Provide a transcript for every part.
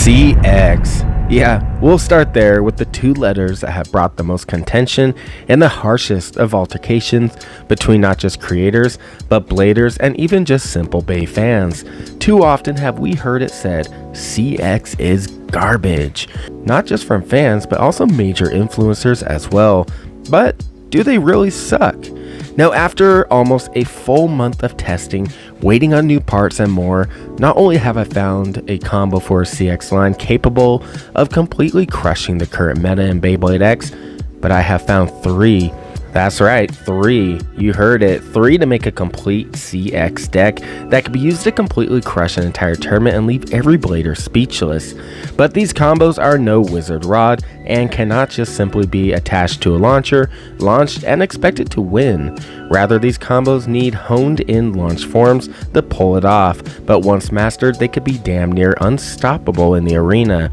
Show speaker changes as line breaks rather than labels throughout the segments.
CX. Yeah, we'll start there with the two letters that have brought the most contention and the harshest of altercations between not just creators, but bladers and even just simple Bay fans. Too often have we heard it said, CX is garbage. Not just from fans, but also major influencers as well. But do they really suck? Now, after almost a full month of testing, waiting on new parts and more, not only have I found a combo for a CX line capable of completely crushing the current meta in Beyblade X, but I have found three. That's right, three. You heard it. Three to make a complete CX deck that can be used to completely crush an entire tournament and leave every blader speechless. But these combos are no wizard rod and cannot just simply be attached to a launcher, launched, and expected to win. Rather, these combos need honed in launch forms to pull it off, but once mastered, they could be damn near unstoppable in the arena.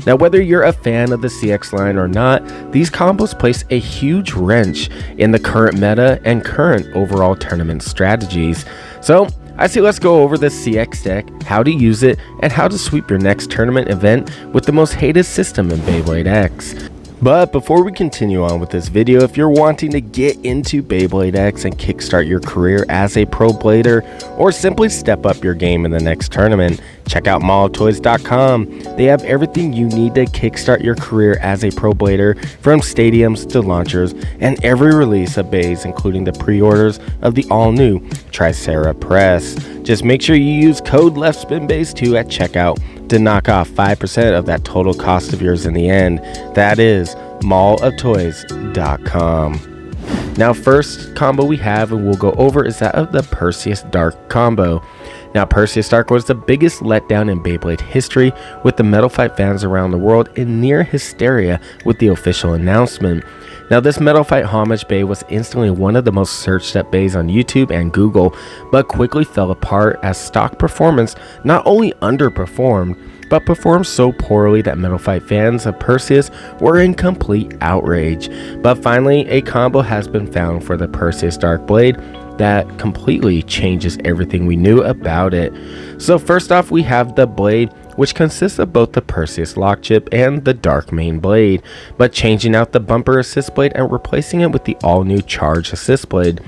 Now, whether you're a fan of the CX line or not, these combos place a huge wrench in the current meta and current overall tournament strategies. So, I say let's go over this CX deck, how to use it, and how to sweep your next tournament event with the most hated system in Beyblade X. But before we continue on with this video, if you're wanting to get into Beyblade X and kickstart your career as a pro blader, or simply step up your game in the next tournament, check out malloftoys.com. They have everything you need to kickstart your career as a pro blader, from stadiums to launchers, and every release of bays, including the pre-orders of the all-new Tricera press. Just make sure you use code LEFTSPINBASE2 at checkout to knock off 5% of that total cost of yours in the end. That is malloftoys.com. Now, first combo we have and we'll go over is that of the Perseus Dark Combo. Now, Perseus Dark was the biggest letdown in Beyblade history, with the Metal Fight fans around the world in near hysteria with the official announcement. Now, this Metal Fight homage bay was instantly one of the most searched up bays on YouTube and Google, but quickly fell apart as stock performance not only underperformed, but performed so poorly that Metal Fight fans of Perseus were in complete outrage. But finally, a combo has been found for the Perseus Dark Blade that completely changes everything we knew about it. So first off, we have the blade, which consists of both the Perseus lock chip and the Dark main blade, but changing out the bumper assist blade and replacing it with the all-new Charge assist blade.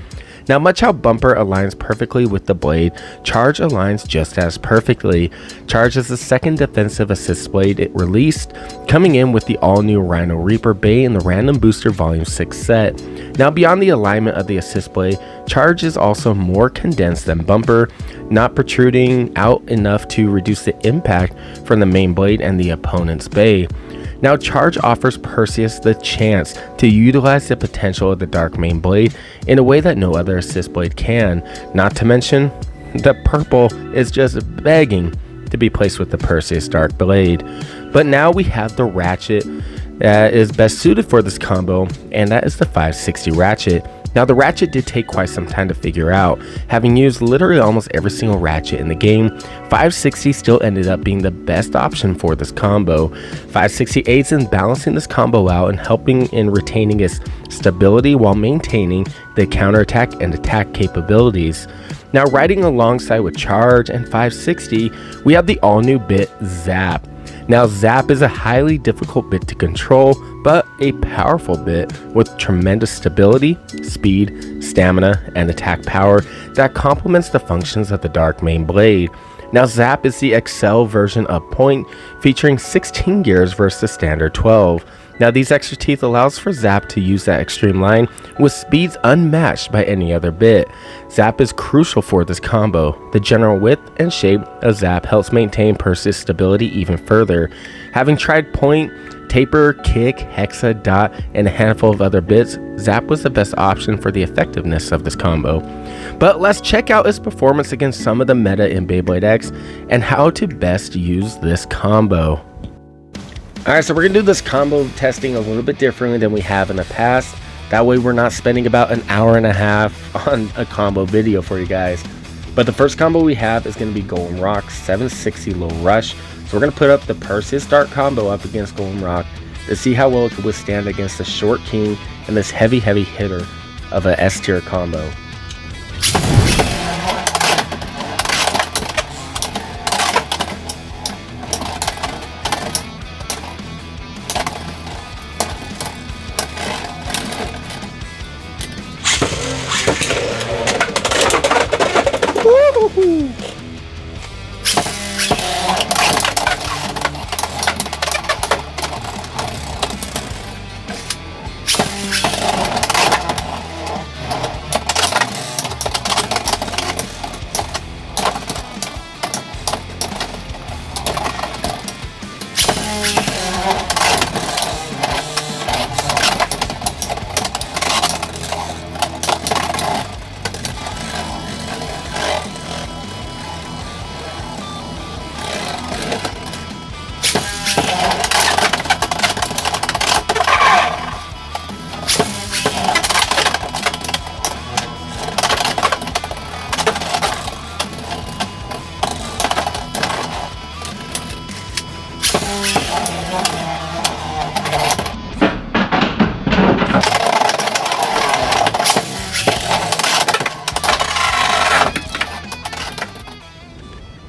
Now, much how bumper aligns perfectly with the blade, Charge aligns just as perfectly. Charge is the second defensive assist blade it released, coming in with the all-new Rhino Reaper bay in the Random Booster Volume 6 set. Now, beyond the alignment of the assist blade, Charge is also more condensed than bumper, not protruding out enough to reduce the impact from the main blade and the opponent's bay. Now, Charge offers Perseus the chance to utilize the potential of the Dark main blade in a way that no other assist blade can, not to mention the purple is just begging to be placed with the Perseus Dark blade. But now we have the Ratchet that is best suited for this combo, and that is the 560 Ratchet. Now, the Ratchet did take quite some time to figure out. Having used literally almost every single Ratchet in the game, 560 still ended up being the best option for this combo. 560 aids in balancing this combo out and helping in retaining its stability while maintaining the counterattack and attack capabilities. Now, riding alongside with Charge and 560, we have the all-new bit Zap. Now, Zap is a highly difficult bit to control, but a powerful bit with tremendous stability, speed, stamina, and attack power that complements the functions of the Dark main blade. Now, Zap is the Excel version of Point, featuring 16 gears versus the standard 12. Now, these extra teeth allows for Zap to use that extreme line with speeds unmatched by any other bit. Zap is crucial for this combo. The general width and shape of Zap helps maintain Perseus stability even further. Having tried Point, Taper, Kick, Hexa, Dot, and a handful of other bits, Zap was the best option for the effectiveness of this combo. But let's check out its performance against some of the meta in Beyblade X and how to best use this combo. Alright, so we're going to do this combo testing a little bit differently than we have in the past. That way we're not spending about an hour and a half on a combo video for you guys. But the first combo we have is going to be Golem Rock 760 Low Rush. So we're going to put up the Perseus Dark Combo up against Golem Rock to see how well it can withstand against the Short King and this heavy hitter of a S tier combo. Woohoo!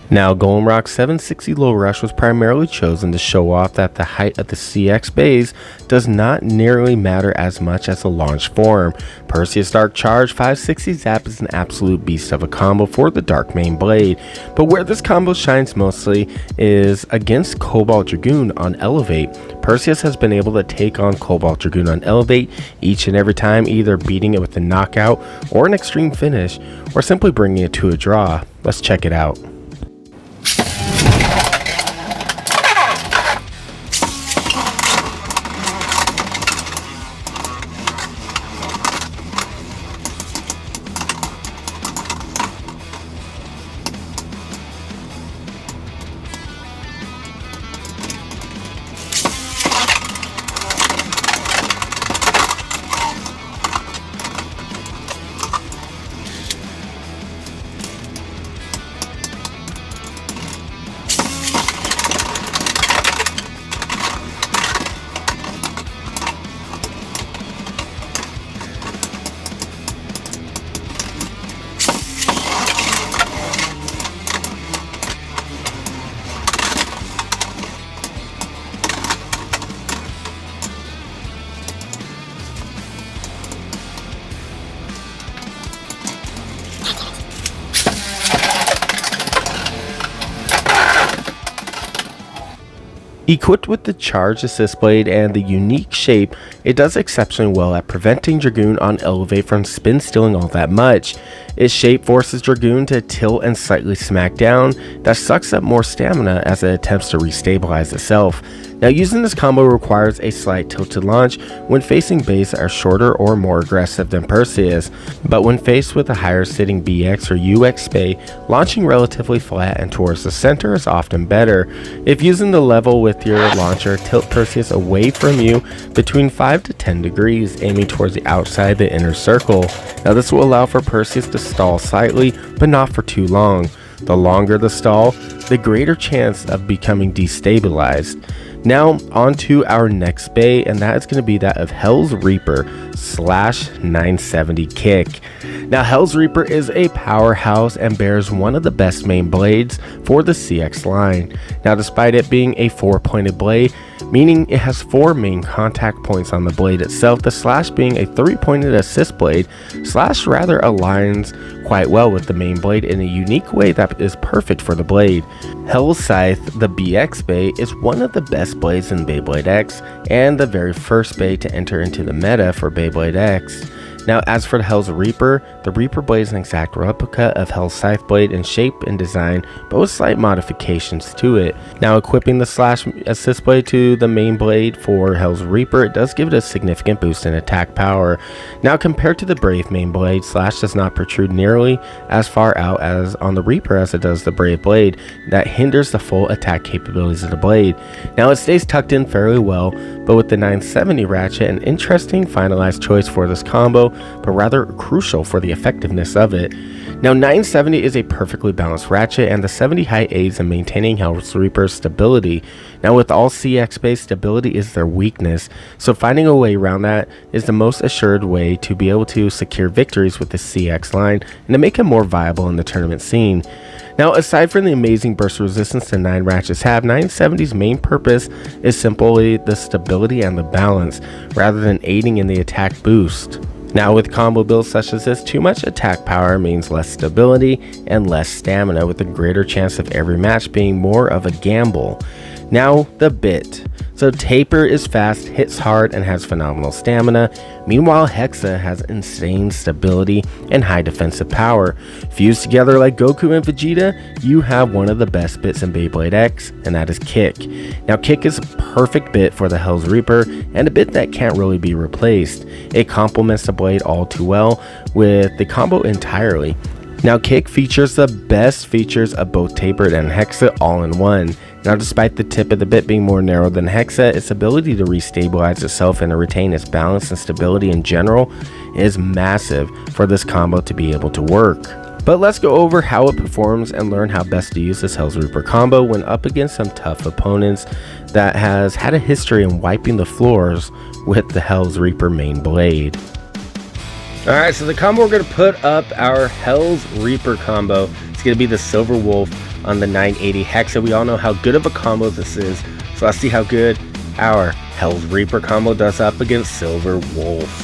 Now, Golem Rock's 760 low rush was primarily chosen to show off that the height of the CX bays does not nearly matter as much as the launch form. Perseus Dark Charge 560 Zap is an absolute beast of a combo for the Dark main blade, but where this combo shines mostly is against Cobalt Dragoon on Elevate. Perseus has been able to take on Cobalt Dragoon on Elevate each and every time, either beating it with a knockout or an extreme finish, or simply bringing it to a draw. Let's check it out. Equipped with the Charge Assist Blade and the unique shape, it does exceptionally well at preventing Dragoon on Elevate from spin stealing all that much. Its shape forces Dragoon to tilt and slightly smack down, that sucks up more stamina as it attempts to restabilize itself. Now, using this combo requires a slight tilted launch when facing bays that are shorter or more aggressive than Perseus, but when faced with a higher sitting BX or UX bay, launching relatively flat and towards the center is often better. If using the level with your launcher, tilt Perseus away from you between 5 to 10 degrees, aiming towards the outside of the inner circle. Now, this will allow for Perseus to stall slightly, but not for too long. The longer the stall, the greater chance of becoming destabilized. Now, on to our next bay, and that is going to be that of Hell's Reaper / 970 kick. Now, Hell's Reaper is a powerhouse and bears one of the best main blades for the CX line. Now, despite it being a 4-pointed blade, meaning it has 4 main contact points on the blade itself, the slash being a 3-pointed assist blade, slash rather aligns quite well with the main blade in a unique way that is perfect for the blade. Hell's Sythe, the BX bay, is one of the best blades in Beyblade X and the very first bay to enter into the meta for Beyblade X. Now, as for the Hell's Reaper, the Reaper blade is an exact replica of Hell's Sythe blade in shape and design, but with slight modifications to it. Now, equipping the slash assist blade to the main blade for Hell's Reaper, it does give it a significant boost in attack power. Now, compared to the Brave main blade, slash does not protrude nearly as far out as on the Reaper as it does the Brave blade. That hinders the full attack capabilities of the blade. Now, it stays tucked in fairly well, but with the 970 ratchet, an interesting finalized choice for this combo, but rather crucial for the effectiveness of it. Now, 970 is a perfectly balanced ratchet, and the 70 height aids in maintaining Hell's Reaper's stability. Now, with all CX bays, stability is their weakness, so finding a way around that is the most assured way to be able to secure victories with the CX line and to make it more viable in the tournament scene. Now, aside from the amazing burst resistance the 9 ratchets have, 970's main purpose is simply the stability and the balance, rather than aiding in the attack boost. Now with combo builds such as this, too much attack power means less stability and less stamina, with a greater chance of every match being more of a gamble. Now the bit. So Taper is fast, hits hard, and has phenomenal stamina. Meanwhile, Hexa has insane stability and high defensive power. Fused together like Goku and Vegeta, you have one of the best bits in Beyblade X, and that is Kick. Now Kick is a perfect bit for the Hell's Reaper, and a bit that can't really be replaced. It complements the blade all too well with the combo entirely. Now Kick features the best features of both Tapered and Hexa all in one. Now despite the tip of the bit being more narrow than Hexa, its ability to restabilize itself and to retain its balance and stability in general is massive for this combo to be able to work. But let's go over how it performs and learn how best to use this Hell's Reaper combo when up against some tough opponents that has had a history in wiping the floors with the Hell's Reaper main blade. Alright, so the combo we're going to put up our Hell's Reaper combo. It's going to be the Silver Wolf on the 980 Hexa. We all know how good of a combo this is, so let's see how good our Hell's Reaper combo does up against Silver Wolf.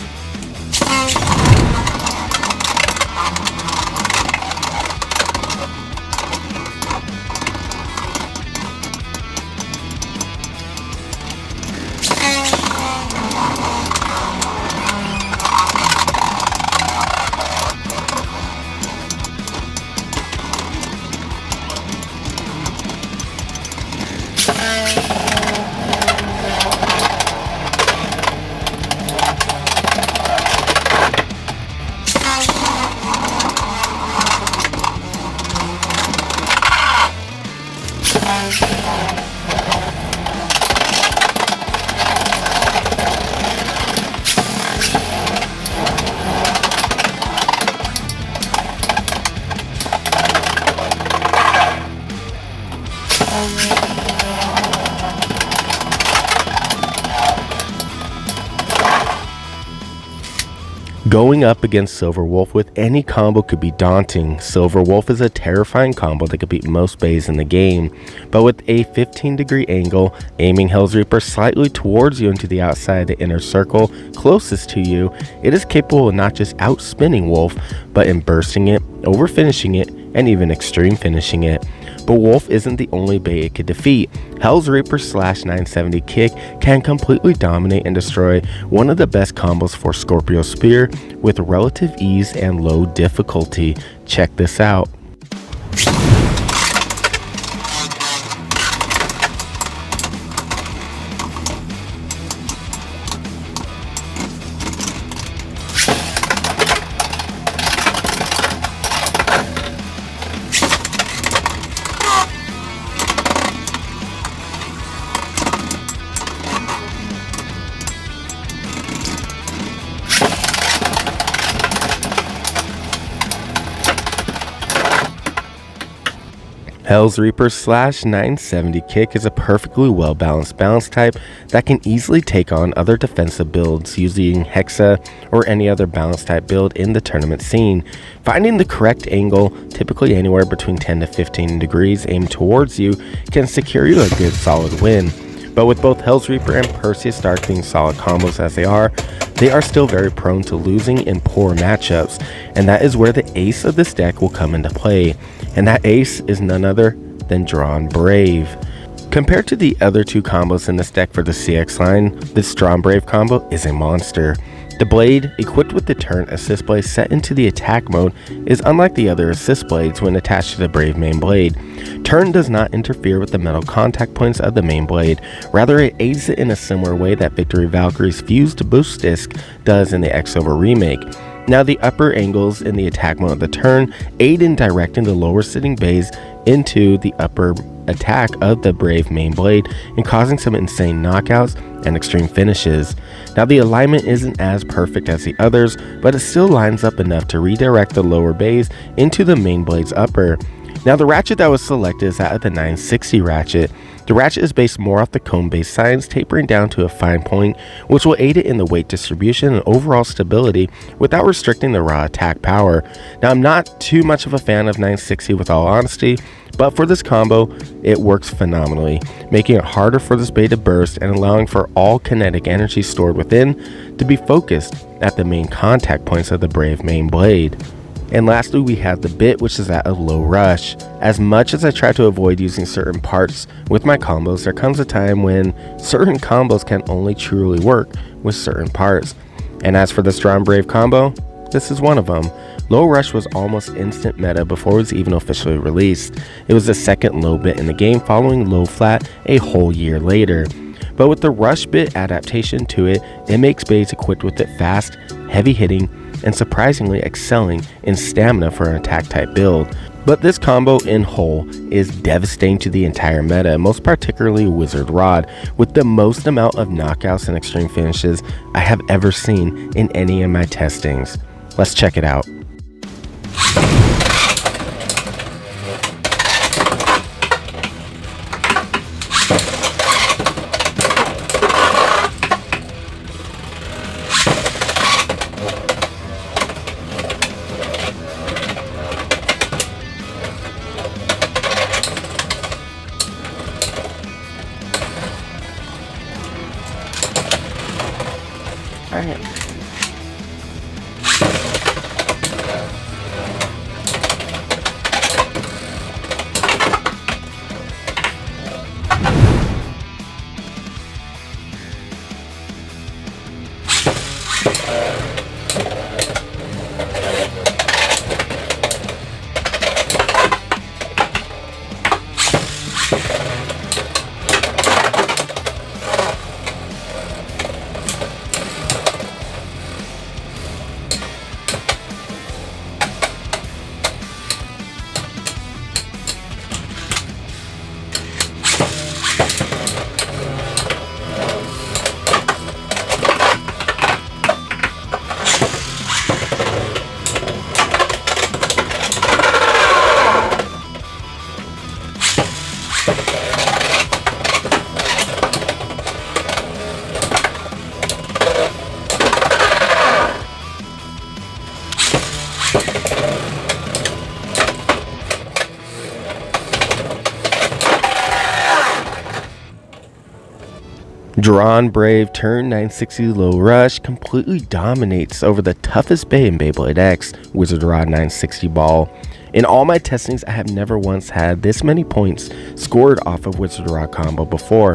Going up against Silver Wolf with any combo could be daunting. Silver Wolf is a terrifying combo that could beat most bays in the game, but with a 15-degree angle, aiming Hell's Reaper slightly towards you into the outside of the inner circle closest to you, it is capable of not just outspinning Wolf, but in bursting it, over finishing it, and even extreme finishing it. But Wolf isn't the only bay it could defeat. Hell's Reaper / 970 Kick can completely dominate and destroy one of the best combos for Scorpio Spear with relative ease and low difficulty. Check this out. Hell's Reaper / 970 Kick is a perfectly well balanced balance type that can easily take on other defensive builds using Hexa or any other balance type build in the tournament scene. Finding the correct angle, typically anywhere between 10 to 15 degrees aimed towards you, can secure you a good solid win. But with both Hell's Reaper and Perseus Dark being solid combos as they are still very prone to losing in poor matchups, and that is where the ace of this deck will come into play, and that ace is none other than Dran Brave. Compared to the other two combos in this deck for the CX line, this Dran Brave combo is a monster. The blade, equipped with the turn assist blade set into the attack mode, is unlike the other assist blades when attached to the Brave main blade. Turn does not interfere with the metal contact points of the main blade, rather it aids it in a similar way that Victory Valkyrie's fused boost disc does in the X-Over remake. Now the upper angles in the attack mode of the turn aid in directing the lower sitting bays into the upper attack of the Brave main blade and causing some insane knockouts and extreme finishes. Now the alignment isn't as perfect as the others, but it still lines up enough to redirect the lower bays into the main blade's upper. Now the ratchet that was selected is that of the 960 ratchet. The ratchet is based more off the cone-based sides, tapering down to a fine point, which will aid it in the weight distribution and overall stability without restricting the raw attack power. Now, I'm not too much of a fan of 960 with all honesty, but for this combo, it works phenomenally, making it harder for this blade to burst and allowing for all kinetic energy stored within to be focused at the main contact points of the Brave main blade. And lastly, we have the bit, which is that of low rush. As much as I try to avoid using certain parts with my combos, there comes a time when certain combos can only truly work with certain parts. And as for this Dran Brave combo, this is one of them. Low rush was almost instant meta before it was even officially released. It was the second low bit in the game, following low flat a whole year later. But with the rush bit adaptation to it, it makes blades equipped with it fast, heavy hitting, and surprisingly excelling in stamina for an attack type build. But this combo in whole is devastating to the entire meta, most particularly Wizard Rod, with the most amount of knockouts and extreme finishes I have ever seen in any of my testings. Let's check it out. Alright. Dran Brave turn 960 low rush completely dominates over the toughest bay in Beyblade X, Wizard Rod 960 ball. In all my testings, I have never once had this many points scored off of Wizard Rod combo before.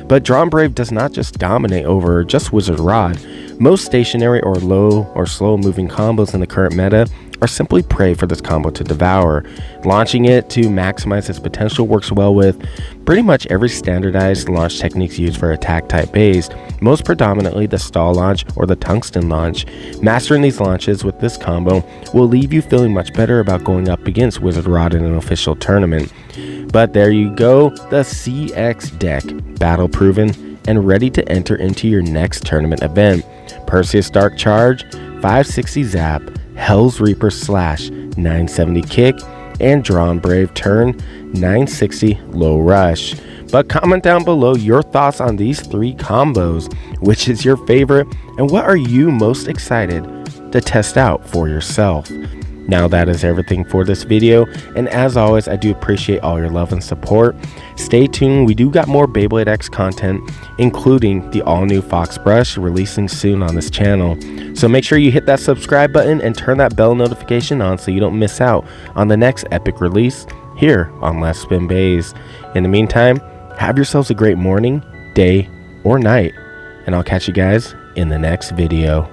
But Dran Brave does not just dominate over just Wizard Rod. Most stationary or low or slow moving combos in the current meta are simply prey for this combo to devour. Launching it to maximize its potential works well with pretty much every standardized launch techniques used for attack type based, most predominantly the stall launch or the tungsten launch. Mastering these launches with this combo will leave you feeling much better about going up against Wizard Rod in an official tournament. But there you go, the CX deck, battle proven and ready to enter into your next tournament event. Perseus Dark Charge, 560 Zap, Hell's Reaper Slash, 970 Kick, and Dran Brave Turn, 960 Low Rush. But comment down below your thoughts on these three combos. Which is your favorite, and what are you most excited to test out for yourself? Now that is everything for this video, and as always, I do appreciate all your love and support. Stay tuned, we do got more Beyblade X content, including the all-new Fox Brush releasing soon on this channel. So make sure you hit that subscribe button and turn that bell notification on so you don't miss out on the next epic release here on Let's Spin Bays. In the meantime, have yourselves a great morning, day, or night, and I'll catch you guys in the next video.